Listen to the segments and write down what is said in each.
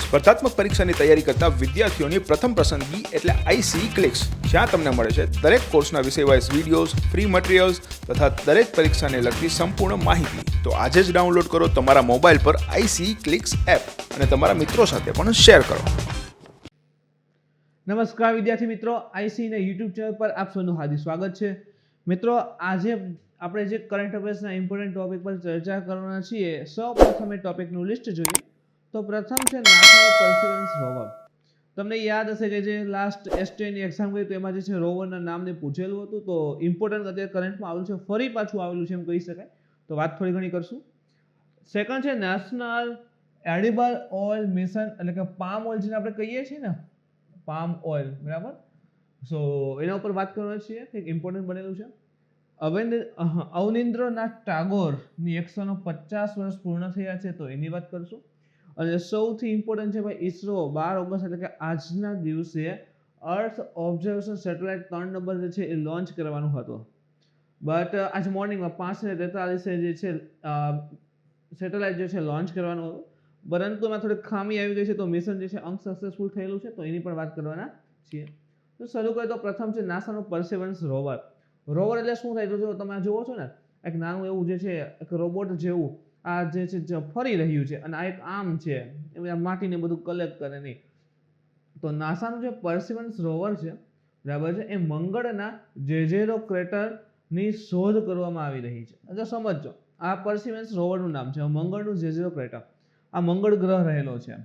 સ્પર્ધાત્મક પરીક્ષાની તૈયારી કરતા વિદ્યાર્થીઓની પ્રથમ પસંદગી એટલે આઈસી ક્લિક્સ, જ્યાં તમને મળે છે દરેક કોર્સના વિષયવાઇઝ વિડીયોઝ, ફ્રી મટીરિયલ્સ તથા દરેક પરીક્ષાને લગતી સંપૂર્ણ માહિતી. તો આજે જ ડાઉનલોડ કરો તમારા મોબાઈલ પર આઈસી ક્લિક્સ એપ અને તમારા મિત્રો સાથે પણ શેર કરો. નમસ્કાર વિદ્યાર્થી મિત્રો, આઈસી ને યુટ્યુબ ચેનલ પર આપ સૌનું હાર્દિક સ્વાગત છે. મિત્રો, આજે આપણે જે કરંટ અફેર્સના ઇમ્પોર્ટન્ટ ટોપિક પર ચર્ચા કરવાના છીએ. સૌપ્રથમ એ ટોપિકનું લિસ્ટ જોઈએ. તો પ્રથમ છે નાસાનું પર્સિવરન્સ રોવર. તમને યાદ હશે કે જે લાસ્ટ S10 ની એક્ઝામ ગઈ તો એમાં જે છે રોવરના નામને પૂછેલું હતું. તો ઇમ્પોર્ટન્ટ અત્યારે કરંટમાં આવેલું છે, ફરી પાછું આવેલું છે એમ કહી શકાય. તો વાત થોડી ઘણી કરશું. સેકન્ડ છે નેશનલ એડિબલ ઓઇલ મિશન, એટલે કે પામ ઓઇલ જેને આપણે કહીએ છીએ ને, પામ ઓઇલ, બરાબર. સો એના ઉપર વાત કરવાની છીએ, એક ઇમ્પોર્ટન્ટ બનેલું છે. અવનિન્દ્રનાથ ટાગોરની 150 વર્ષ પૂર્ણ થયા છે, તો એની વાત કરશું. અને સૌથી ઇમ્પોર્ટન્ટ છે ભાઈ ઇસરો 12 ઓગસ્ટ એટલે કે આજના દિવસે અર્થ ઓબ્ઝર્વેશન સેટેલાઇટ 3 નંબર જે છે એ લોન્ચ કરવાનું હતું. બટ આજ મોર્નિંગમાં 5:43 જે છે સેટેલાઇટ જે છે લોન્ચ કરવાનું હતું, પરંતુ એમાં થોડી ખામી આવી ગઈ છે. તો મિશન જે છે અનસક્સેસફુલ થયેલું છે, તો એની પણ વાત કરવાના છીએ. તો શરૂ કરીએ તો પ્રથમ છે નાસાનું પર્સિવરન્સ રોવર. રોવર એટલે શું થાય? તો તમે જુઓ છો ને, એક નાનું એવું જે છે એક રોબોટ જેવું આ જે છે ફરી રહ્યું છે, અને આ એક આમ છે, માટીને બધું કલેક્ટ કરે નહીં. તો નાસાનું જે પર્સિવરન્સ રોવર છે, બરાબર છે, એ મંગળના જેજેરો ક્રેટરની શોધ કરવામાં આવી રહી છે. એટલે સમજો, આ પર્સિવરન્સ રોવરનું નામ છે મંગળનું જેજેરો ક્રેટર. આ મંગળ ગ્રહ રહેલો છે,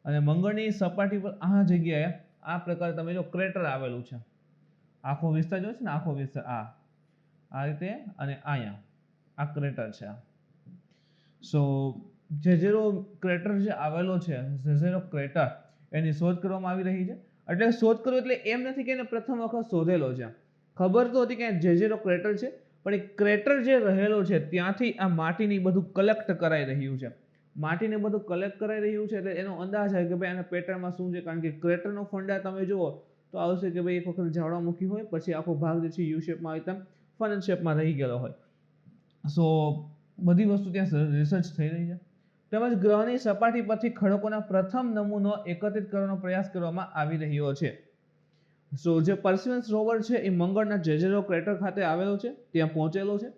અને મંગળની સપાટી પર આ જગ્યાએ આ પ્રકારે તમે જો ક્રેટર આવેલું છે. આખો વિસ્તાર જો છે ને, આખો વિસ્તાર આ રીતે, અને અહીંયા આ ક્રેટર છે. સો જેજેરો ક્રેટર જે આવેલો છે, જેજેરો ક્રેટર, એની શોધ કરવામાં આવી રહી છે. એટલે શોધ કરવું એટલે એમ નથી કે એને પ્રથમ વખત શોધેલો છે. ખબર તો હતી કે જેજેરો ક્રેટર છે, પણ એ ક્રેટર જે રહેલો છે ત્યાંથી આ માટીની બધું કલેક્ટ કરાઈ રહ્યું છે. માટીને બધું કલેક્ટ કરાઈ રહ્યું છે, એટલે એનો અંદાજ આવે કે ભાઈ આના પેટર્નમાં શું છે. કારણ કે ક્રેટરનો ફંડા તમે જુઓ તો આવશે કે ભાઈ એક વખત જ્વાળામુખી હોય, પછી આખો ભાગ જે છે યુ શેપમાં એકદમ ફનલ શેપમાં રહી ગયેલો હોય. સો બધી વસ્તુ ત્યાં રિસર્ચ થઈ રહી છે. તેમજ ગ્રહની સપાટી પરથી ખડકોના પ્રથમ નમૂનો એકત્રિત કરવાનો પ્રયાસ કરવામાં આવી રહ્યો છે. સો જે પર્સિવરન્સ રોવર છે એ મંગળના જેજેરો ક્રેટર ખાતે આવેલો છે, ત્યાં પહોંચેલો છે.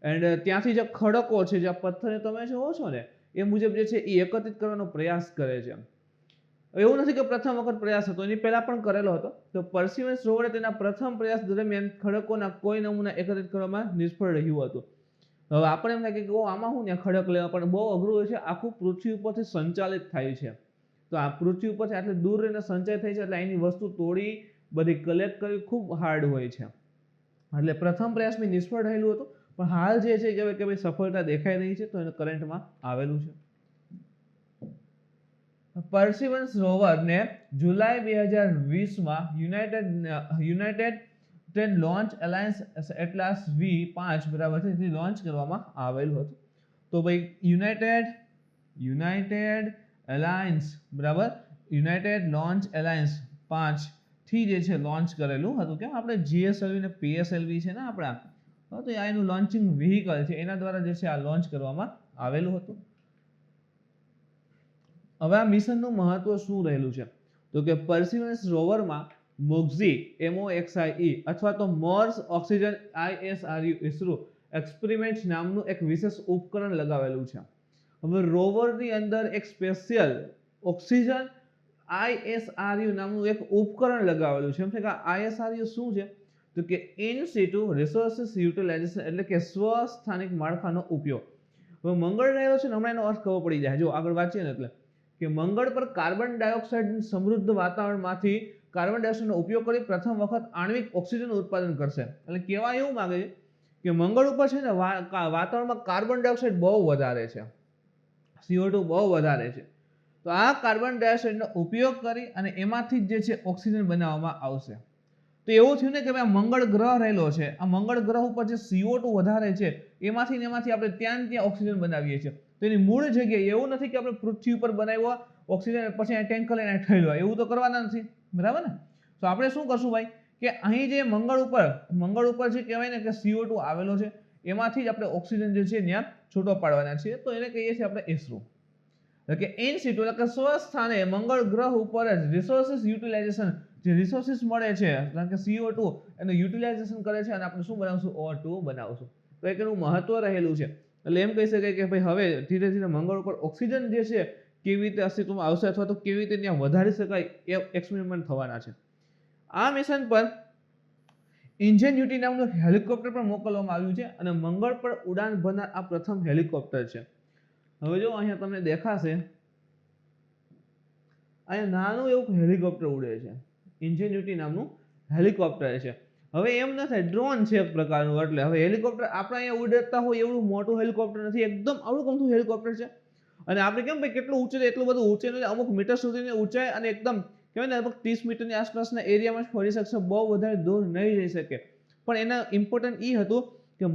એન્ડ ત્યાંથી જે ખડકો છે, જે પથ્થર તમે જોવો છો ને, એ મુજબ જે છે એ એકત્રિત કરવાનો પ્રયાસ કરે છે. એવું નથી કે પ્રથમ વખત પ્રયાસ હતો, એની પહેલા પણ કરેલો હતો. તો પર્સિવરન્સ રોવરે તેના પ્રથમ પ્રયાસ દરમિયાન ખડકોના કોઈ નમૂના એકત્રિત કરવામાં નિષ્ફળ રહ્યું હતું. હવે આપણે એમ થાય કે આમાં શું ને ખડક લેવા, પણ બહુ અઘરું હોય છે. આખું પૃથ્વી ઉપરથી સંચાલિત થાય છે. તો આ પૃથ્વી ઉપરથી આટલે દૂર રહીને સંચાલિત થાય છે, એટલે એની વસ્તુ તોડી બધી કલેક્ટ કરવી ખૂબ હાર્ડ હોય છે. એટલે પ્રથમ પ્રયાસ બી નિષ્ફળ રહેલું હતું, પણ હાલ જે છે કે ભાઈ સફળતા દેખાઈ રહી છે, તો એને કરંટમાં આવેલું છે. પર્સિવરન્સ રોવરને જુલાઈ 2020માં United Launch Alliance Atlas V5 બરાબર છે લોન્ચ કરવામાં આવેલું હતું. તો ભાઈ યુનાઇટેડ એલાયન્સ બરાબર, યુનાઇટેડ લોન્ચ એલાયન્સ 5 થી જે છે લોન્ચ કરેલું હતું. કેમ આપણે GSLV ને PSLV છે ને આપણા, તો એનું લોન્ચિંગ વ્હીકલ છે, એના દ્વારા જે છે આ લોન્ચ કરવામાં આવેલું હતું. હવે આ મિશનનું મહત્વ શું રહેલું છે? તો કે પર્સિવરન્સ રોવરમાં મોક્ઝી MOXIE અથવા તો મોર્સ ઓક્સિજન ISRU એક્સપેરિમેન્ટ નામનું એક વિશેષ ઉપકરણ લગાવેલું છે. હવે રોવરની અંદર એક સ્પેશિયલ ઓક્સિજન ISRU નામનું એક ઉપકરણ લગાવેલું છે. એમ છે કે ISRU શું છે? તો કે ઇન સિટુ રિસોર્સિસ યુટિલાઇઝેશન, એટલે કે સ્વસ્થાનિક માળખાનો ઉપયોગ. હવે મંગળ રહેલો છે ને, હમણાં એનો અર્થ ખબર પડી જાય જો આગળ વાંચીએ ને, એટલે કે મંગળ પર કાર્બન ડાયોક્સાઇડ સમૃદ્ધ વાતાવરણમાંથી કાર્બન ડાયોક્સાઇડનો ઉપયોગ કરી પ્રથમ વખત આણ્વિક ઓક્સિજનનું ઉત્પાદન કરશે. એટલે કહેવા એવું માંગે છે કે મંગળ ઉપર છે ને વાતાવરણમાં કાર્બન ડાયોક્સાઇડ બહુ વધારે છે, CO2 બહુ વધારે છે. તો આ કાર્બન ડાયોક્સાઇડનો ઉપયોગ કરી અને એમાંથી જે છે ઓક્સિજન બનાવવામાં આવશે. તો એવું થયું ને કે ભાઈ મંગળ ગ્રહ રહેલો છે, આ મંગળ ગ્રહ ઉપર જે CO2 વધારે છે, એમાંથી આપણે ત્યાં ઓક્સિજન બનાવીએ છીએ. તો એની મૂળ જગ્યાએ એવું નથી કે આપણે પૃથ્વી ઉપર બનાવ્યો ઓક્સિજન પછી ટેન્કર લઈને ઠેલવા, એવું તો કરવાના નથી, બરાબર ને. તો આપણે શું કરશું ભાઈ, કે અહીં જે મંગળ ઉપર જે કહેવાય ને કે CO2 આવેલો છે, એમાંથી જ આપણે ઓક્સિજન જે છે ત્યાં છૂટો પાડવાના છીએ. તો એને કહીએ છીએ આપણે ઇસરો. એટલે કે ઇન સિટુ એટલે કે સ્વસ્થાને મંગળ ગ્રહ ઉપર જ રિસોર્સિસ યુટિલાઇઝેશન, જે રિસોર્સિસ મળે છે કારણ કે CO2 એનું યુટિલાઇઝેશન કરે છે અને આપણે શું બનાવશું, O2 બનાવશું. તો એક એનું મહત્વ રહેલું છે. એટલે એમ કહી શકાય કે ભાઈ હવે ધીરે ધીરે મંગળ ઉપર ઓક્સિજન જે છે કેવી રીતે અસ્તિત્વમાં આવશે અથવા તો કેવી રીતે ત્યાં વધારી શકાય એ એક્સપેરિમેન્ટ થવાના છે. આ મિશન પર ઇન્જેન્યુટી નામનું હેલિકોપ્ટર પણ મોકલવામાં આવ્યું છે અને મંગળ પર ઉડાન ભરનાર આ પ્રથમ હેલિકોપ્ટર છે. હવે જો અહીંયા તમને દેખાશે, અહીંયા નાનું એવું હેલિકોપ્ટર ઉડે છે, ઇન્જેન્યુટી નામનું હેલિકોપ્ટર છે. હવે એમ ન થાય, ડ્રોન છે એક પ્રકારનું, એટલે હવે હેલિકોપ્ટર આપણે અહીંયા ઉડતા હોય એવું મોટું હેલિકોપ્ટર નથી, એકદમ આવડું ગમતું હેલિકોપ્ટર છે. અને આપણે કેમ ભાઈ કેટલું ઊંચું છે એટલું બધું ઊંચે નથી, અમુક મીટર સુધીની ઊંચાઈ અને એકદમ કહેવાય ને લગભગ 30 મીટરની આસપાસના એરિયામાં જ ફરી શકશે, બહુ વધારે દૂર નહીં જઈ શકે. પણ એના ઇમ્પોર્ટન્ટ એ હતું કે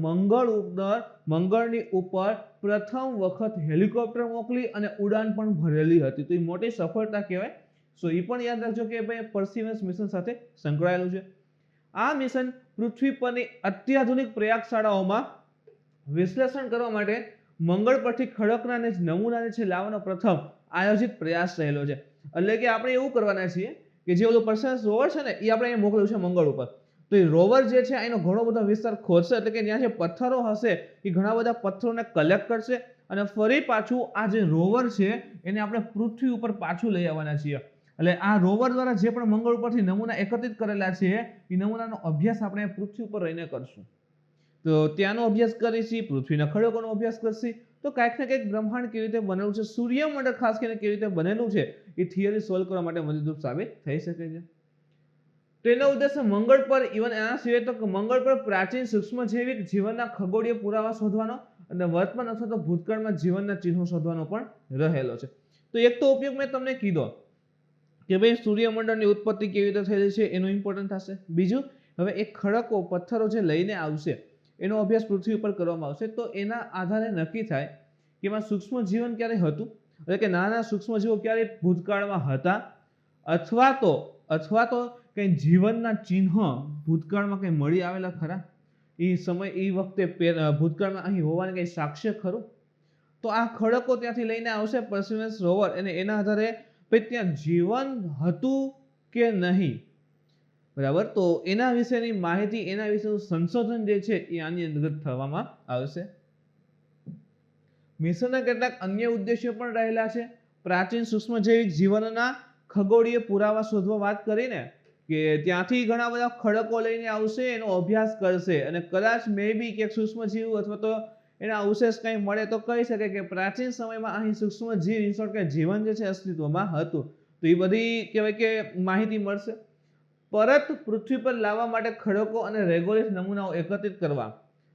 મંગળની ઉપર પ્રથમ વખત હેલિકોપ્ટર મોકલી અને ઉડાન પણ ભરેલી હતી, તો એ મોટી સફળતા કહેવાય. સો એ પણ યાદ રાખજો કે ભાઈ પર્સિવરન્સ મિશન સાથે સંકળાયેલું છે. આ મિશન પૃથ્વી પરની અત્યાધુનિક પ્રયોગશાળાઓમાં વિશ્લેષણ કરવા માટે મંગળ પરથી ખડકના નમૂનાને છે લાવવાનો પ્રથમ આયોજિત પ્રયાસ રહેલો છે. એટલે કે આપણે એવું કરવાના છીએ કે જે ઓલો પર્સિવરન્સ રોવર છે ને એ આપણે અહીંયા મોકલ્યું છે મંગળ ઉપર, તો એ રોવર જે છે એનો ઘણો બધો વિસ્તાર ખોદશે, એટલે કે ત્યાં જે પથ્થરો હશે એ ઘણા બધા પથ્થરોને કલેક્ટ કરશે અને ફરી પાછું આ જે રોવર છે એને આપણે પૃથ્વી ઉપર પાછું લઈ આવવાના છીએ. એટલે આ રોવર દ્વારા જે પણ મંગળ ઉપરથી નમૂના એકત્રિત કરેલા છે એ નમૂનાનો અભ્યાસ આપણે પૃથ્વી ઉપર રહીને કરશું. તો ત્યાંનો અભ્યાસ કરીશું, પૃથ્વીના ખડકોનો અભ્યાસ કરશું, તો કાંઈક ને કંઈક બ્રહ્માંડ કેવી રીતે બનેલું છે, સૂર્યમંડળ ખાસ કરીને કેવી રીતે બનેલું છે એ થિયરી સોલ્વ કરવા માટે મદદરૂપ સાબિત થઈ શકે છે. તેનો ઉદ્દેશ્ય મંગળ પર ઇવન એના સિવાય તો મંગળ પર પ્રાચીન સૂક્ષ્મજૈવિક જીવનના ખગોળીય પુરાવા શોધવાનો અને વર્તમાન અથવા તો ભૂતકાળમાં જીવનના ચિહ્નો શોધવાનો પણ રહેલો છે. તો એક તો ઉપયોગ મેં તમને કીધો કે ભાઈ સૂર્યમંડળની ઉત્પત્તિ કેવી રીતે થયેલી છે એનું ઇમ્પોર્ટન્ટ થશે. બીજું, હવે એક ખડકો પથ્થરો જે લઈને આવશે એનો અભ્યાસ પૃથ્વી ઉપર કરવામાં આવશે, તો એના આધારે નક્કી થાય કે એમાં સૂક્ષ્મ જીવન ક્યારે હતું, એટલે કે નાના સૂક્ષ્મજીવો ક્યારે ભૂતકાળમાં હતા, અથવા તો કંઈ જીવનના ચિહ્ન ભૂતકાળમાં કંઈ મળી આવેલા ખરા, એ સમય એ વખતે ભૂતકાળમાં અહીં હોવાને કંઈ સાક્ષ્ય ખરું. તો આ ખડકો ત્યાંથી લઈને આવશે પર્સિવરન્સ રોવર, અને એના આધારે ભાઈ ત્યાં જીવન હતું કે નહીં, બરાબર, તો એના વિશેની માહિતી, એના વિશેનું સંશોધન જે છે એ આની અંદર થવામાં આવશે. મિશનના કેટલાક અન્ય ઉદ્દેશ્યો પણ રહેલા છે. પ્રાચીન સૂક્ષ્મજૈવિક જીવનના ખગોળીય પુરાવા શોધવા વાત કરીને કે ત્યાંથી ઘણા બધા ખડકો લઈને આવશે, એનો અભ્યાસ કરશે અને કદાચ મે બી કે સૂક્ષ્મજીવ અથવા તો એના અવશેષ કંઈ મળે તો કહી શકે કે પ્રાચીન સમયમાં અહીં સૂક્ષ્મજીવ ઇન શોર્ટ કે જીવન જે છે અસ્તિત્વમાં હતું. તો એ બધી કહેવાય કે માહિતી મળશે. પરત પૃથ્વી પર લાવવા માટે ખડકો અને રેગોલિથ નમૂનાઓ એકત્રિત કરવા,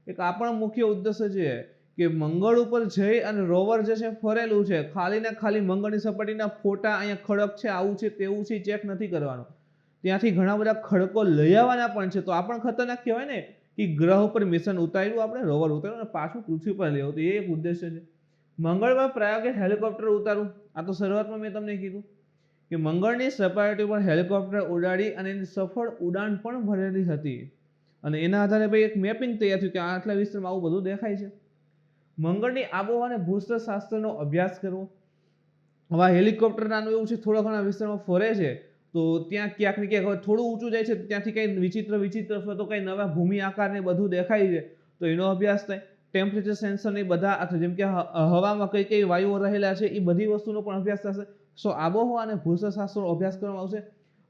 એક આ પણ મુખ્ય ઉદ્દેશ્ય છે કે મંગળ ઉપર જઈ અને રોવર જે છે ફરેલું છે, ખાલી ને ખાલી મંગળની સપાટીના ફોટા, અહીંયા ખડક છે, આવું છે, તેવું છે, ચેક નથી કરવાનું. ત્યાંથી ઘણા બધા ખડકો લઈ આવવાના પણ છે. તો આ પણ ખતરનાક કહેવાય ને કે ગ્રહ ઉપર મિશન ઉતાર્યું, આપણે રોવર ઉતાર્યું અને પાછું પૃથ્વી પર લેવું, તો એ એક ઉદ્દેશ્ય છે. મંગળ પર પ્રાયોગિક હેલિકોપ્ટર ઉતારવું, આ તો શરૂઆતમાં મેં તમને કીધું કે મંગળની સપાટી પર હેલિકોપ્ટર ઉડાડી અને એની સફળ ઉડાન પણ ભરેલી હતી અને એના આધારે ભાઈ એક મેપિંગ તૈયાર થયું કે આટલા વિસ્તારમાં આવું બધું દેખાય છે. મંગળની આબોહવા અને ભૂસ્તરશાસ્ત્રનો અભ્યાસ કરવો. હવે હેલિકોપ્ટર નાનું એવું છે, થોડા ઘણા વિસ્તારમાં ફરે છે, તો ત્યાં ક્યાંક ને ક્યાંક થોડું ઊંચું જાય છે, ત્યાંથી કંઈ વિચિત્ર અથવા તો કંઈ નવા ભૂમિ આકાર ને બધું દેખાય છે, તો એનો અભ્યાસ થાય. ટેમ્પરેચર સેન્સર ની બધા, અથવા જેમ કે હવામાં કઈ કઈ વાયુઓ રહેલા છે એ બધી વસ્તુનો પણ અભ્યાસ થશે. સો આબોહવા અને ભૂસ્તરશાસ્ત્રનો અભ્યાસ કરવામાં આવશે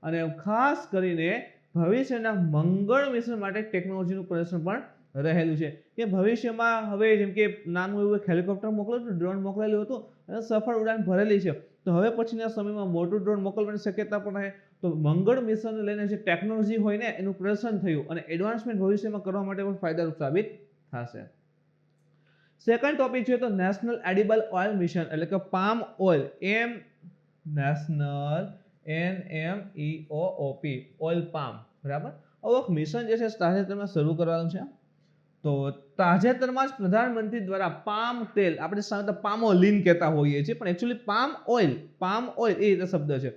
અને ખાસ કરીને ભવિષ્યના મંગળ મિશન માટે ટેકનોલોજીનું પ્રદર્શન પણ રહેલું છે કે ભવિષ્યમાં હવે જેમ કે નાનું એવું એક હેલિકોપ્ટર મોકલેલું હતું, ડ્રોન મોકલેલું હતું અને સફળ ઉડાન ભરેલી છે, તો હવે પછીના સમયમાં મોટું ડ્રોન મોકલવાની શક્યતા પણ રહે. તો મંગળ મિશનને લઈને જે ટેકનોલોજી હોય ને એનું પ્રદર્શન થયું અને એડવાન્સમેન્ટ ભવિષ્યમાં કરવા માટે પણ ફાયદારૂપ સાબિત થશે. સેકન્ડ ટોપિક છે તો નેશનલ એડિબલ ઓઇલ મિશન, એટલે કે palm oil, national NMEOOP oil palm, બરાબર. આવું એક મિશન જે છે તાજેતરમાં શરૂ કરવાનું છે. તો તાજેતરમાં જ પ્રધાનમંત્રી દ્વારા પામ તેલ, આપણે સામાન્ય પામોલિન કહેતા હોઈએ છીએ પણ એકચ્યુઅલી પામ ઓઇલ એ રીતે શબ્દ છે.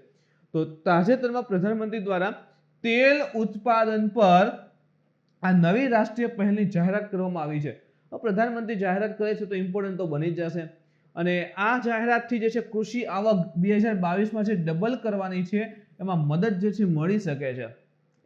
તો તાજેતરમાં પ્રધાનમંત્રી દ્વારા તેલ ઉત્પાદન પર આ નવી રાષ્ટ્રીય પહેલની જાહેરાત કરવામાં આવી છે. પ્રધાનમંત્રી જાહેરાત કરે છે તો ઇમ્પોર્ટન્ટ તો બની જ જશે. અને આ જાહેરાતથી જે છે કૃષિ આવક 2022માં જે ડબલ કરવાની છે એમાં મદદ જે છે મળી શકે છે,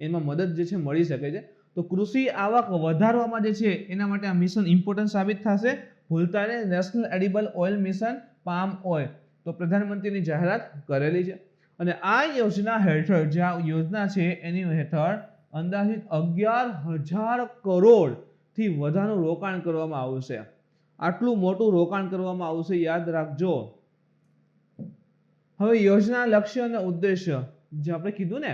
એમાં મદદ જે છે મળી શકે છે. તો કૃષિ આવક વધારવામાં જે છે એના માટે આ મિશન ઇમ્પોર્ટન્ટ સાબિત થશે. ભૂલતા નહીં, national edible oil mission palm oil, તો પ્રધાનમંત્રીની જાહેરાત કરેલી છે. અને આ યોજના હેઠળ, જે આ યોજના છે એની હેઠળ અંદાજિત 11,000 કરોડ થી વધારેનું રોકાણ કરવામાં આવશે. આટલું મોટું રોકાણ કરવામાં આવશે, યાદ રાખજો. હવે યોજના લક્ષ્ય અને ઉદ્દેશ્ય, જે આપણે કીધું ને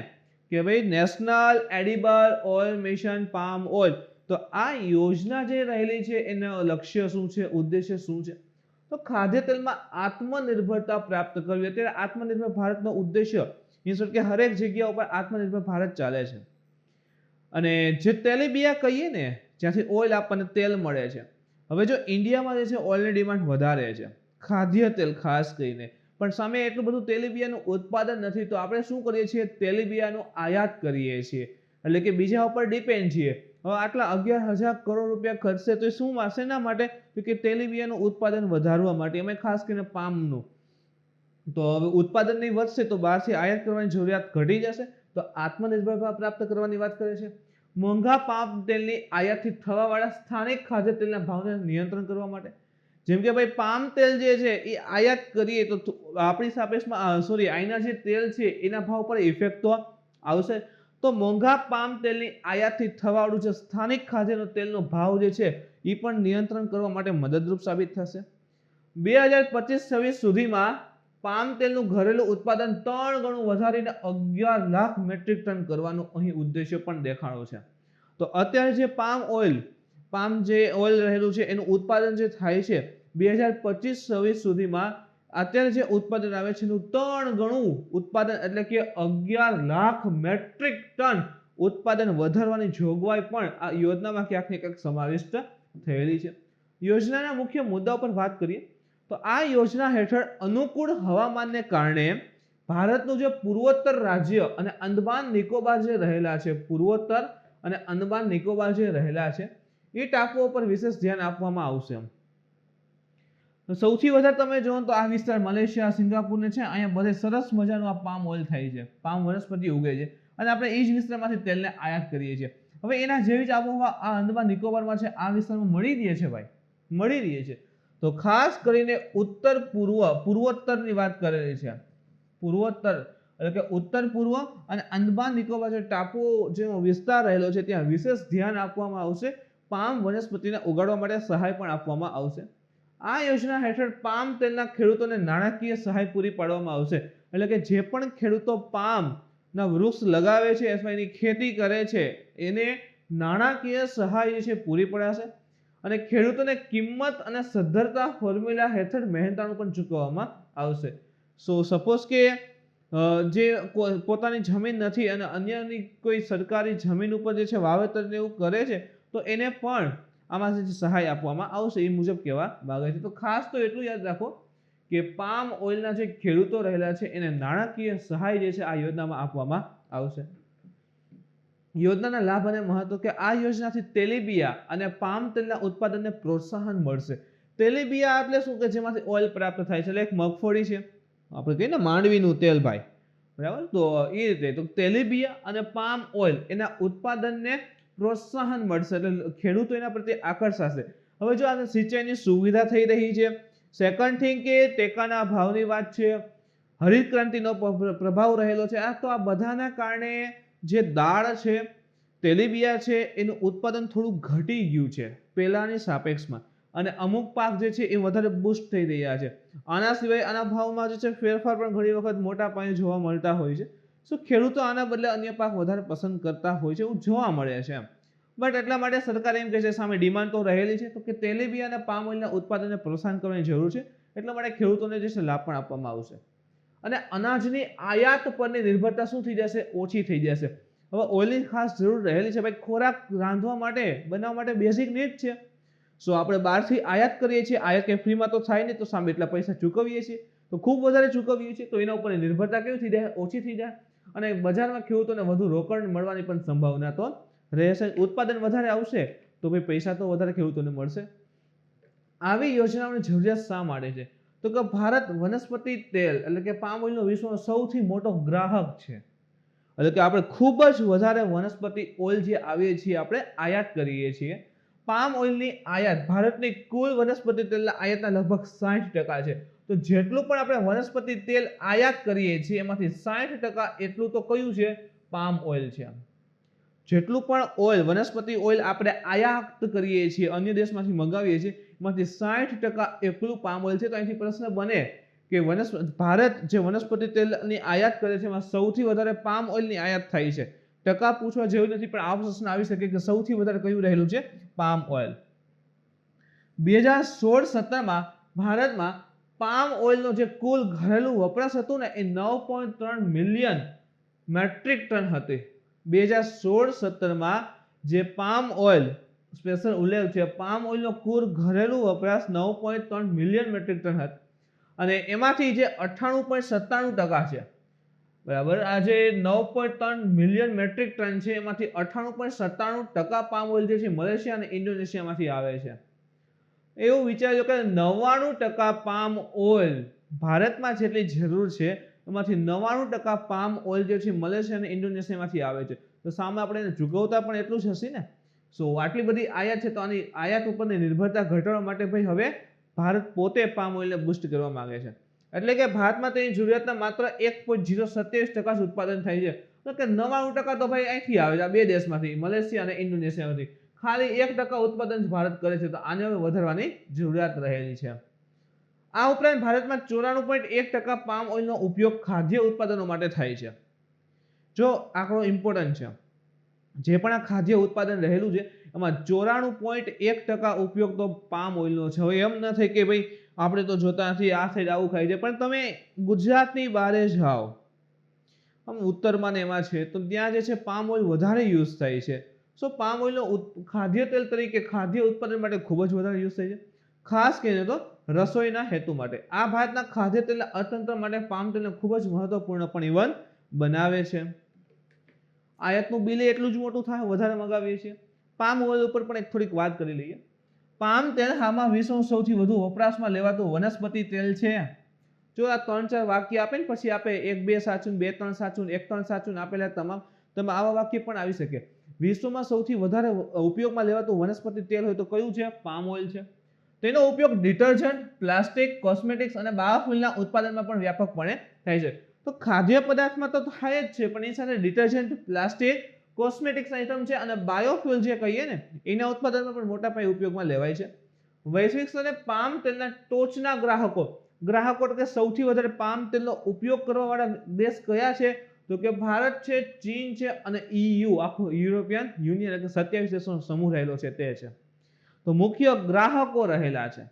કે ભાઈ national edible oil mission palm oil, તો આ યોજના જે રહેલી છે એનો લક્ષ્ય શું છે, ઉદ્દેશ્ય શું છે? તો ખાદ્ય તેલમાં આત્મનિર્ભરતા પ્રાપ્ત કરવી. અત્યારે આત્મનિર્ભર ભારતનો ઉદ્દેશ્ય મીન્સ કે હરેક જગ્યા ઉપર આત્મનિર્ભર ભારત ચાલે છે. અને જે તેલીબિયા કહીએ ને, જ્યાંથી ઓઇલ આપણને તેલ મળે છે, હવે જો ઇન્ડિયામાં જે છે ઓઇલની ડિમાન્ડ વધારે છે, ખાદ્ય તેલ ખાસ કરીને, પણ સામે એટલું બધું તેલીબિયાનું ઉત્પાદન નથી, તો આપણે શું કરીએ છીએ, તેલીબિયાનું આયાત કરીએ છીએ, એટલે કે બીજા ઉપર ડિપેન્ડ છીએ. હવે આટલા 11,000 કરોડ રૂપિયા ખર્ચશે તો શું શેના માટે? તો કે તેલીબિયાનું ઉત્પાદન વધારવા માટે, એમાં ખાસ કરીને પામનું. તો હવે ઉત્પાદન નહીં વધશે તો બહારથી આયાત કરવાની જરૂરિયાત ઘટી જશે, તો આત્મનિર્ભરતા પ્રાપ્ત કરવાની વાત કરે છે. મોંઘા પામ તેલની આયાતથી થવાવાળા સ્થાનિક ખાદ્ય તેલના ભાવને નિયંત્રણ કરવા માટે, જેમ કે ભાઈ પામ તેલ જે છે એ આયાત કરીએ તો આપણી સાપેક્ષમાં અહીંના જે તેલ છે એના ભાવ પર ઇફેક્ટ તો આવશે. તો મોંઘા પામ તેલની આયાતથી થવાવાળું જે સ્થાનિક ખાદ્ય તેલનો ભાવ જે છે એ પણ નિયંત્રણ કરવા માટે મદદરૂપ સાબિત થશે. 2025-26 સુધીમાં પામ તેલનું ઘરેલું ઉત્પાદન 3 ગણું વધારીને 11 લાખ મેટ્રિક ટન કરવાનો અહીં ઉદ્દેશ્ય પણ દેખાડો છે. તો અત્યારે જે પામ જે ઓઇલ રહેલું છે એનું ઉત્પાદન જે થાય છે 2025-26 સુધીમાં અત્યારે જે ઉત્પાદન આવે છે એનું 3 ગણું ઉત્પાદન, એટલે કે 11 લાખ મેટ્રિક ટન ઉત્પાદન વધારવાની જોગવાઈ પણ આ યોજનામાં ક્યાંક ને ક્યાંક સમાવિષ્ટ થયેલી છે. યોજનાના મુખ્ય મુદ્દાઓ પર વાત કરીએ તો આ યોજના હેઠળ અનુકૂળ હવામાનને કારણે ભારતનું જે પૂર્વોત્તર રાજ્ય અને અંદમાન નિકોબાર જે રહેલા છે, પૂર્વોત્તર અને અંદમાન નિકોબાર જે રહેલા છે એ ટાપુઓ પર વિશેષ ધ્યાન આપવામાં આવશે. સૌથી વધારે તમે જોવો તો આ વિસ્તાર મલેશિયા, સિંગાપુર ને છે, અહીંયા બધે સરસ મજાનું આ પામ ઓઇલ થાય છે, પામ વનસ્પતિ ઉગે છે, અને આપણે એ જ વિસ્તારમાંથી તેલને આયાત કરીએ છીએ. હવે એના જેવી જ આબોહવા આ અંદમાન નિકોબારમાં છે, આ વિસ્તારમાં મળી રહી છે ભાઈ, મળી રહી છે. તો ખાસ કરીને પૂર્વોત્તરની વાત કરેલી છે, પૂર્વોત્તર એટલે કે ઉત્તર પૂર્વ અને અંદમાન નિકોબાર જે ટાપુઓ જેનો વિસ્તાર રહેલો છે ત્યાં વિશેષ ધ્યાન આપવામાં આવશે. પામ વનસ્પતિને ઉગાડવા માટે સહાય પણ આપવામાં આવશે. આ યોજના હેઠળ પામ તેલના ખેડૂતોને નાણાકીય સહાય પૂરી પાડવામાં આવશે, એટલે કે જે પણ ખેડૂતો પામના વૃક્ષ લગાવે છે અથવા એની ખેતી કરે છે એને નાણાકીય સહાય છે પૂરી પડાશે. અને ખેડૂતોને કિંમત અને સદ્ધરતા ફોર્મ્યુલા હેઠળ મહેનતાણું પણ ચૂકવવામાં આવશે. સો સપોઝ કે જે પોતાની જમીન નથી અને અન્યની કોઈ સરકારી જમીન ઉપર જે છે વાવેતર એવું કરે છે તો એને પણ આમાં જે સહાય આપવામાં આવશે, એ મુજબ કહેવા માંગે છે. તો ખાસ તો એટલું યાદ રાખો કે પામ ઓઇલના જે ખેડૂતો રહેલા છે એને નાણાકીય સહાય જે છે આ યોજનામાં આપવામાં આવશે. યોજનાના લાભ અને મહત્વ કે આ યોજનાથી તેલીબિયા અને પામ તેલના ઉત્પાદનને પ્રોત્સાહન મળશે. તેલીબિયા એટલે શું કે જેમાંથી ઓઇલ પ્રાપ્ત થાય છે, એટલે એક મગફળી છે, આપણે કહીએ ને માંડવીનું તેલ ભાઈ, બરાબર. તો એ રીતે તો તેલીબિયા અને પામ ઓઇલ એના ઉત્પાદનને પ્રોત્સાહન મળશે, એટલે ખેડૂતો એના પ્રત્યે આકર્ષાશે. હવે જો આ સિંચાઈની સુવિધા થઈ રહી છે, સેકન્ડ થિંગ કે ટેકાના ભાવની વાત છે, હરિત ક્રાંતિનો પ્રભાવ રહેલો છે, આ તો આ બધાના કારણે જે દાળ છે, તેલીબિયા છે, એનું ઉત્પાદન થોડું ઘટી ગયું છે પહેલાની સાપેક્ષમાં, અને અમુક પાક જે છે એ વધારે બૂસ્ટ થઈ રહ્યા છે. આના સિવાય આના ભાવમાં જે છે ફેરફાર પણ ઘણી વખત મોટા પાયે જોવા મળતા હોય છે. શું ખેડૂતો આના બદલે અન્ય પાક વધારે પસંદ કરતા હોય છે એવું જોવા મળે છે. બટ એટલા માટે સરકાર એમ કહે છે સામે ડિમાન્ડ તો રહેલી છે, તો કે તેલીબિયા અને પામ ઓઇલના ઉત્પાદનને પ્રોત્સાહન કરવાની જરૂર છે, એટલા માટે ખેડૂતોને જે છે લાભ પણ આપવામાં આવશે. અને અનાજની આયાત પરની નિર્ભરતા શું થઈ જશે, ઓછી થઈ જશે. હવે ઓઇલની ખાસ જરૂર રહેલી છે ભાઈ, ખોરાક રાંધવા માટે બનાવવા માટે બેઝિક નીડ છે. સો આપણે બહારથી આયાત કરીએ છીએ, આયાત કે ફ્રીમાં તો થાય નહીં, તો સામે એટલા પૈસા ચૂકવીએ છીએ, તો ખૂબ વધારે ચૂકવીએ છીએ, તો એના ઉપર નિર્ભરતા કેવી થઈ જાય, ઓછી થઈ જાય, અને બજારમાં ખેડૂતોને વધુ રોકડ મળવાની પણ સંભાવના તો રહેશે. ઉત્પાદન વધારે આવશે તો ભાઈ પૈસા તો વધારે ખેડૂતોને મળશે. આવી યોજનાઓની જરૂરિયાત શા માટે છે? તો કે ભારત વનસ્પતિ તેલ એટલે કે પામ ઓઇલનો વિશ્વનો સૌથી મોટો ગ્રાહક છે. એટલે કે આપણે ખૂબ જ વધારે વનસ્પતિ ઓઇલ જે આવીએ છીએ આપણે આયાત કરીએ છીએ. પામ ઓઇલની આયાત ભારતની કુલ વનસ્પતિ તેલના આયાતના લગભગ 60% છે. તો જેટલું પણ આપણે વનસ્પતિ તેલ આયાત કરીએ છીએ એમાંથી 60% એટલું તો કયું છે? પામ ઓઇલ છે. જેટલું પણ ઓઇલ વનસ્પતિ ઓઇલ આપણે આયાત કરીએ છીએ, અન્ય દેશમાંથી મંગાવીએ છીએ, એમાંથી 60% એકલું પામ ઓઇલ છે. તો અહીંથી પ્રશ્ન બને કે ભારત જે વનસ્પતિ તેલની આયાત કરે છે એમાં સૌથી વધારે પામ ઓઇલની આયાત થાય છે. ટકા પૂછવા જેવું નથી, પણ આ પ્રશ્ન આવી શકે કે સૌથી વધારે કયું રહેલું છે? Palm oil. 2016-17માં ભારતમાં પામ ઓઇલનો જે કુલ ઘરેલું વપરાશ હતું ને એ 9.3 મિલિયન મેટ્રિક ટન હતી. 2016-17માં જે પામ ઓઇલ સ્પેશિયલ ઉલ્લેખ છે, પામ ઓઇલનો કુલ ઘરેલું વપરાશ 9.3 મિલિયન મેટ્રિક ટન હતો અને એમાંથી જે 98.97% છે, બરાબર, આ જે 9.3 મિલિયન મેટ્રિક ટન છે એમાંથી 98.97% પામ ઓઇલ જે છે મલેશિયા અને ઇન્ડોનેશિયામાંથી આવે છે. એવું વિચારજો કે 99% પામ ઓઇલ ભારતમાં જેટલી જરૂર છે એમાંથી 99% પામ ઓઇલ જે છે મલેશિયા અને ઇન્ડોનેશિયામાંથી આવે છે. તો સામે આપણે એને ચૂકવતા પણ એટલું જ હશે ને. સો આટલી બધી આયાત છે, તો આની આયાત ઉપરની નિર્ભરતા ઘટાડવા માટે ભાઈ હવે ભારત પોતે પામ ઓઇલને બુસ્ટ કરવા માંગે છે. એટલે કે ભારતમાં તેની જરૂરિયાતના માત્ર 1.027% ઉત્પાદન થાય છે. તો કે 99% તો ભાઈ અહીંથી આવે છે, આ બે દેશમાંથી, મલેશિયા અને ઇન્ડોનેશિયામાંથી. ખાલી 1% ઉત્પાદન ભારત કરે છે. તો આને હવે વધારવાની જરૂરિયાત રહેલી છે. આ ઉપરાંત ભારતમાં 94.1% પામ ઓઇલનો ઉપયોગ ખાદ્ય ઉત્પાદનો માટે થાય છે. જો આંકડો ઇમ્પોર્ટન્ટ છે, જે પણ આ ખાદ્ય ઉત્પાદન રહેલું છે એમાં 94.1% ઉપયોગ તો પામ ઓઇલનો છે. હવે એમ ન થાય કે ભાઈ આપણે તો જોતા નથી, આ સાઈડ આવું ખાય છે, પણ તમે ગુજરાતની બહારે જાઓ, આમ ઉત્તરમાં ને એમાં છે, તો ત્યાં જે છે પામ ઓઇલ વધારે યુઝ થાય છે. સો પામ ઓઇલનો ખાદ્ય તેલ તરીકે ખાદ્ય ઉત્પાદન માટે ખૂબ જ વધારે યુઝ થાય છે, ખાસ કરીને તો રસોઈના હેતુ માટે. આ ભારતના ખાદ્ય તેલના અર્થતંત્ર માટે પામ તેલને ખૂબ જ મહત્વપૂર્ણ પણ ઇવન બનાવે છે. આયાતનું બિલ એટલું જ મોટું થાય, વધારે મગાવીએ છીએ. પામ ઓઇલ ઉપર પણ એક થોડીક વાત કરી લઈએ. પામ તેલ હાલમાં વિશ્વનું સૌથી વધુ વપરાશમાં લેવાતું વનસ્પતિ તેલ છે. જો આ 3-4 વાક્ય આપે ને પછી આપે 1-2 સાચું, 2-3 સાચું, 1-3 સાચું આપેલા તમામ તમે આવા વાક્ય પણ આવી શકે. વિશ્વમાં સૌથી વધારે ઉપયોગમાં લેવાતું વનસ્પતિ તેલ હોય તો કયું છે? પામ ઓઇલ છે. તેનો ઉપયોગ ડિટર્જન્ટ, પ્લાસ્ટિક, કોસ્મેટિક્સ અને બાયોફ્યુલના ઉત્પાદનમાં પણ વ્યાપકપણે થાય છે. તો ખાદ્ય પદાર્થમાં તો થાય જ છે, પણ એની સાથે ડિટર્જન્ટ, પ્લાસ્ટિક, કોસ્મેટિક્સ આઇટમ છે અને બાયોફ્યુલ જે કહીએ ને એના ઉત્પાદનમાં પણ મોટા પાયે ઉપયોગમાં લેવાય છે. વૈશ્વિક સ્તરે પામ તેલના ટોચના ગ્રાહકો એટલે કે સૌથી વધારે પામ તેલનો ઉપયોગ કરવાવાળા દેશ કયા છે? તો કે ભારત છે, ચીન છે અને EU, આખો યુરોપિયન યુનિયન એટલે 27 દેશોનો સમૂહ રહેલો છે તે છે. તો મુખ્ય ગ્રાહકો રહેલા છે.